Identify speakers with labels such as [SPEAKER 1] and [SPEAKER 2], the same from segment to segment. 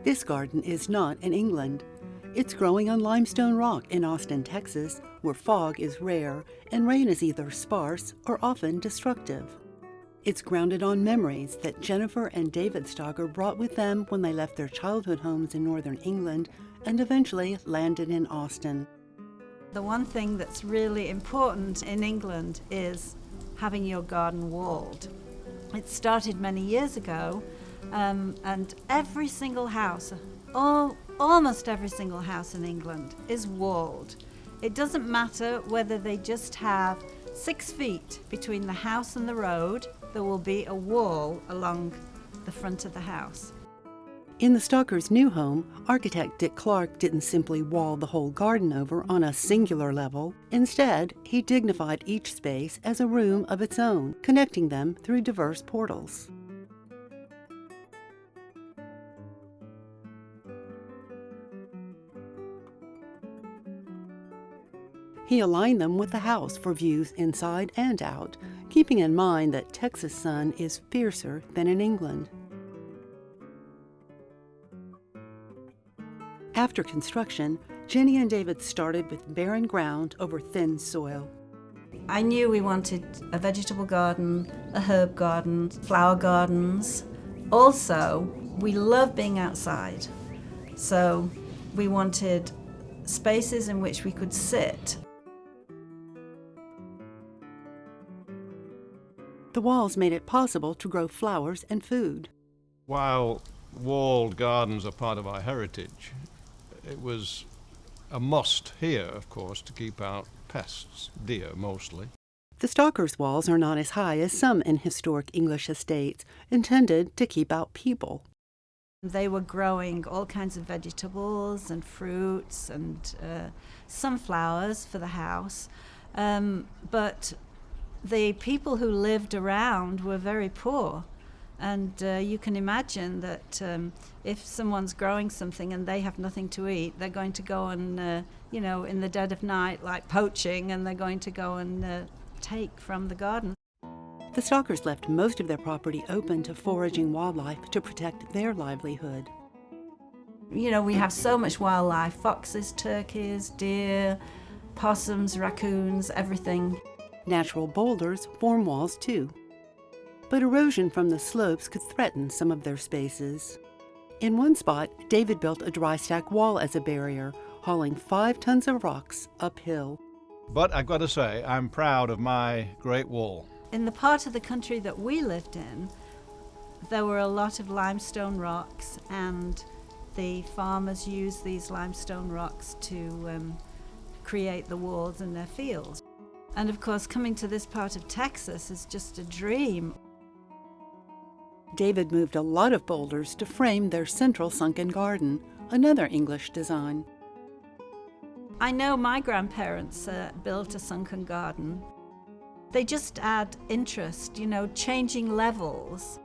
[SPEAKER 1] This garden is not in England. It's growing on limestone rock in Austin, Texas, where fog is rare and rain is either sparse or often destructive. It's grounded on memories that Jennifer and David Stocker brought with them when they left their childhood homes in northern England and eventually landed in Austin.
[SPEAKER 2] The one thing that's really important in England is having your garden walled. It started many years ago, and every single house, almost every single house in England is walled. It doesn't matter whether they just have 6 feet between the house and the road, there will be a wall along the front of the house.
[SPEAKER 1] In the Stockers' new home, architect Dick Clark didn't simply wall the whole garden over on a singular level. Instead, he dignified each space as a room of its own, connecting them through diverse portals. He aligned them with the house for views inside and out, keeping in mind that Texas sun is fiercer than in England. After construction, Jenny and David started with barren ground over thin soil.
[SPEAKER 2] I knew we wanted a vegetable garden, a herb garden, flower gardens. Also, we love being outside, so we wanted spaces in which we could sit.
[SPEAKER 1] The walls made it possible to grow flowers and food.
[SPEAKER 3] While walled gardens are part of our heritage, it was a must here, of course, to keep out pests, deer mostly.
[SPEAKER 1] The Stockers' walls are not as high as some in historic English estates, intended to keep out people.
[SPEAKER 2] They were growing all kinds of vegetables and fruits and some flowers for the house, but the people who lived around were very poor. And you can imagine that if someone's growing something and they have nothing to eat, they're going to go and, in the dead of night, like poaching, and they're going to go and take from the garden.
[SPEAKER 1] The Stockers left most of their property open to foraging wildlife to protect their livelihood.
[SPEAKER 2] You know, we have so much wildlife: foxes, turkeys, deer, possums, raccoons, everything.
[SPEAKER 1] Natural boulders form walls too. But erosion from the slopes could threaten some of their spaces. In one spot, David built a dry stack wall as a barrier, hauling 5 tons of rocks uphill.
[SPEAKER 3] But I've got to say, I'm proud of my Great Wall.
[SPEAKER 2] In the part of the country that we lived in, there were a lot of limestone rocks, and the farmers used these limestone rocks to create the walls in their fields. And of course, coming to this part of Texas is just a dream.
[SPEAKER 1] David moved a lot of boulders to frame their central sunken garden, another English design.
[SPEAKER 2] I know my grandparents built a sunken garden. They just add interest, changing levels.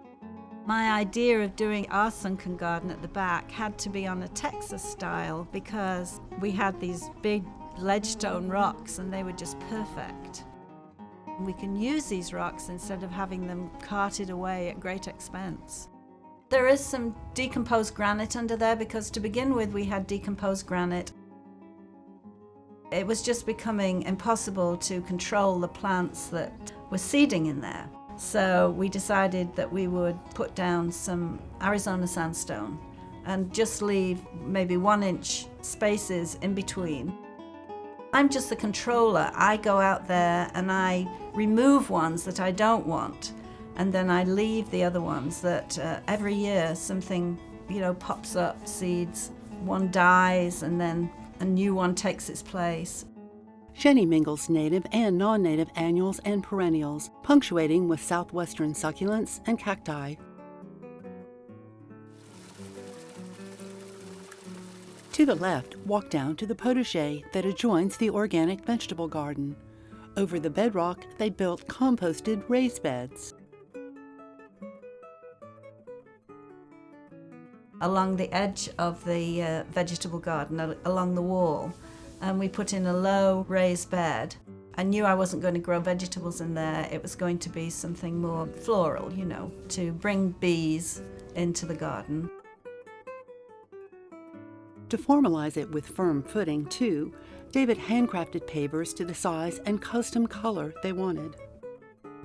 [SPEAKER 2] My idea of doing our sunken garden at the back had to be on a Texas style because we had these big ledgestone rocks and they were just perfect. We can use these rocks instead of having them carted away at great expense. There is some decomposed granite under there because to begin with we had decomposed granite. It was just becoming impossible to control the plants that were seeding in there. So we decided that we would put down some Arizona sandstone and just leave maybe 1-inch spaces in between. I'm just the controller. I go out there and I remove ones that I don't want, and then I leave the other ones that every year something, pops up, seeds, one dies, and then a new one takes its place.
[SPEAKER 1] Jenny mingles native and non-native annuals and perennials, punctuating with southwestern succulents and cacti. To the left, walk down to the potager that adjoins the organic vegetable garden. Over the bedrock, they built composted raised beds.
[SPEAKER 2] Along the edge of the vegetable garden, along the wall, we put in a low raised bed. I knew I wasn't going to grow vegetables in there. It was going to be something more floral, to bring bees into the garden.
[SPEAKER 1] To formalize it with firm footing, too, David handcrafted pavers to the size and custom color they wanted.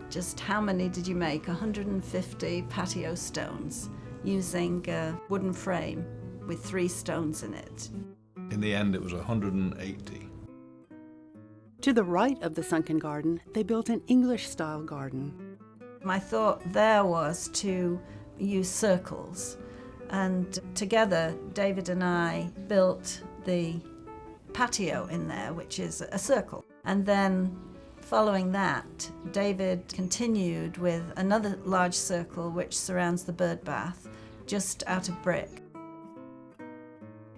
[SPEAKER 2] Just how many did you make? 150 patio stones using a wooden frame with 3 stones in it.
[SPEAKER 3] In the end, it was 180.
[SPEAKER 1] To the right of the sunken garden, they built an English-style garden.
[SPEAKER 2] My thought there was to use circles, and together David and I built the patio in there, which is a circle. And then following that, David continued with another large circle which surrounds the bird bath, just out of brick.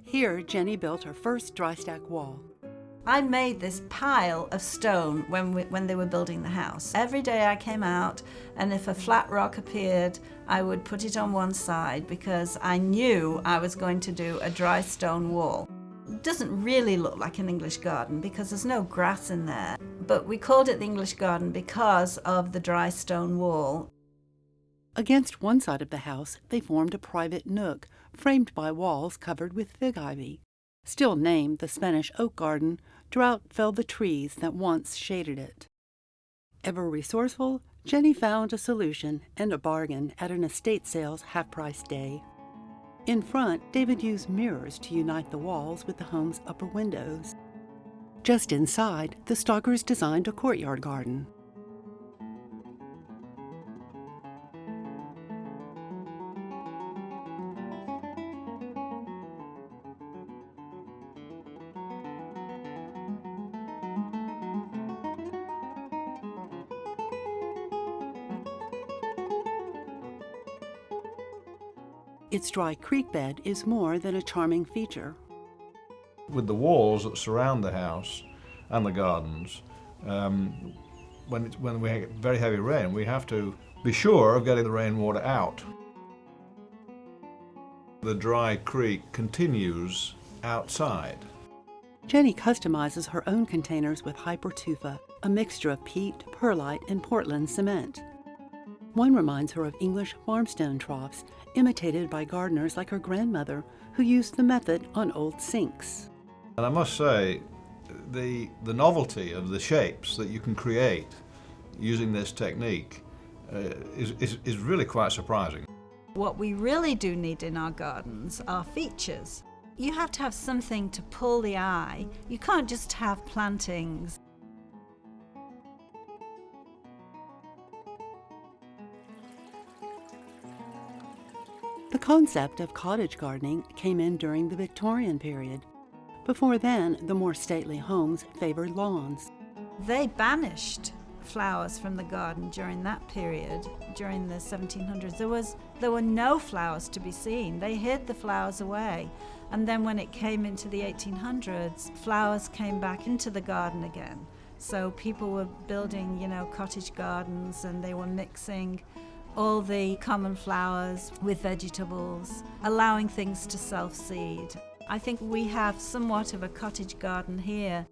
[SPEAKER 1] Here, Jenny built her first dry stack wall.
[SPEAKER 2] I made this pile of stone when they were building the house. Every day I came out, and if a flat rock appeared, I would put it on one side because I knew I was going to do a dry stone wall. It doesn't really look like an English garden because there's no grass in there, but we called it the English garden because of the dry stone wall.
[SPEAKER 1] Against one side of the house, they formed a private nook, framed by walls covered with fig ivy. Still named the Spanish oak garden, drought felled the trees that once shaded it. Ever resourceful, Jenny found a solution and a bargain at an estate sales half-price day. In front, David used mirrors to unite the walls with the home's upper windows. Just inside, the Stalkers designed a courtyard garden. Its dry creek bed is more than a charming feature.
[SPEAKER 3] With the walls that surround the house and the gardens, when we get very heavy rain, we have to be sure of getting the rainwater out. The dry creek continues outside.
[SPEAKER 1] Jenny customizes her own containers with hypertufa, a mixture of peat, perlite, and Portland cement. One reminds her of English farmstone troughs, imitated by gardeners like her grandmother, who used the method on old sinks.
[SPEAKER 3] And I must say, the novelty of the shapes that you can create using this technique is really quite surprising.
[SPEAKER 2] What we really do need in our gardens are features. You have to have something to pull the eye. You can't just have plantings.
[SPEAKER 1] The concept of cottage gardening came in during the Victorian period. Before then, the more stately homes favored lawns.
[SPEAKER 2] They banished flowers from the garden during that period, during the 1700s. There were no flowers to be seen. They hid the flowers away. And then when it came into the 1800s, flowers came back into the garden again. So people were building, cottage gardens, and they were mixing all the common flowers with vegetables, allowing things to self-seed. I think we have somewhat of a cottage garden here.